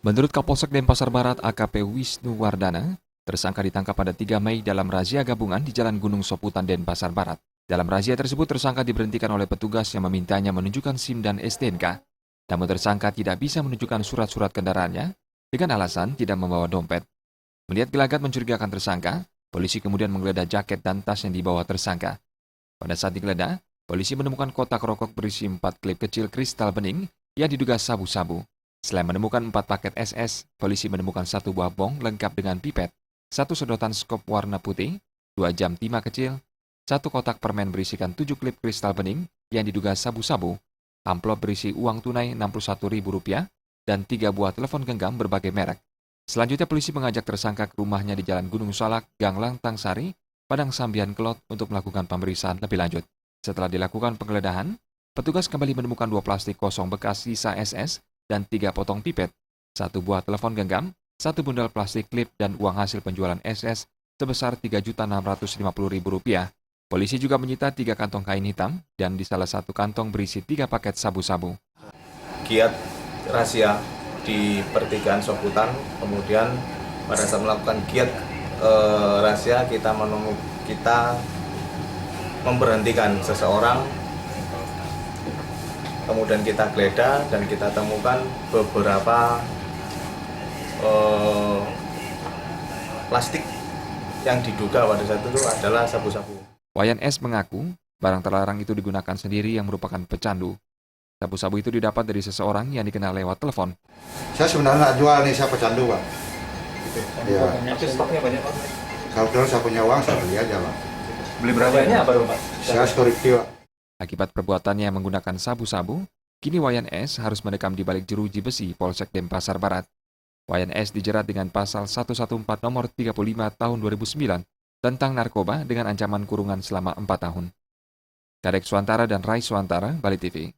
Menurut Kapolsek Denpasar Barat AKP Wisnu Wardana, tersangka ditangkap pada 3 Mei dalam razia gabungan di Jalan Gunung Soputan, Denpasar Barat. Dalam razia tersebut, tersangka diberhentikan oleh petugas yang memintanya menunjukkan SIM dan STNK. Namun tersangka tidak bisa menunjukkan surat-surat kendaraannya dengan alasan tidak membawa dompet. Melihat gelagat mencurigakan tersangka, polisi kemudian menggeledah jaket dan tas yang dibawa tersangka. Pada saat digeledah, polisi menemukan kotak rokok berisi 4 klip kecil kristal bening yang diduga sabu-sabu. Selain menemukan 4 paket SS, polisi menemukan 1 buah bong lengkap dengan pipet, 1 sedotan skop warna putih, 2 jam timah kecil, 1 kotak permen berisikan 7 klip kristal bening yang diduga sabu-sabu, amplop berisi uang tunai Rp61.000, dan 3 buah telepon genggam berbagai merek. Selanjutnya polisi mengajak tersangka ke rumahnya di Jalan Gunung Salak, Gang Lantang Sari, Padang Sambian Kelot untuk melakukan pemeriksaan lebih lanjut. Setelah dilakukan penggeledahan, petugas kembali menemukan 2 plastik kosong bekas sisa SS dan 3 potong pipet, 1 buah telepon genggam, 1 bundel plastik klip dan uang hasil penjualan SS sebesar Rp3.650.000. Polisi juga menyita 3 kantong kain hitam dan di salah satu kantong berisi 3 paket sabu-sabu. Giat razia di pertigaan Soputan, kemudian pada saat melakukan giat razia kita memberhentikan seseorang, kemudian kita geledah dan kita temukan beberapa plastik yang diduga pada saat itu adalah sabu-sabu. Wayan S mengaku barang terlarang itu digunakan sendiri yang merupakan pecandu. Sabu-sabu itu didapat dari seseorang yang dikenal lewat telepon. Saya sebenarnya nggak jual nih, saya pecandu, Pak. Ya. Tapi stoknya banyak, Pak. Kalau saya punya uang, saya beli aja, Pak. Beli berapa ini apa, Pak? Saya security, Pak. Akibat perbuatannya menggunakan sabu-sabu, kini Wayan S harus mendekam di balik jeruji besi Polsek Denpasar Barat. Wayan S dijerat dengan pasal 114 nomor 35 tahun 2009 tentang narkoba dengan ancaman kurungan selama 4 tahun. Kadek Suantara dan Rai Suantara, Bali TV.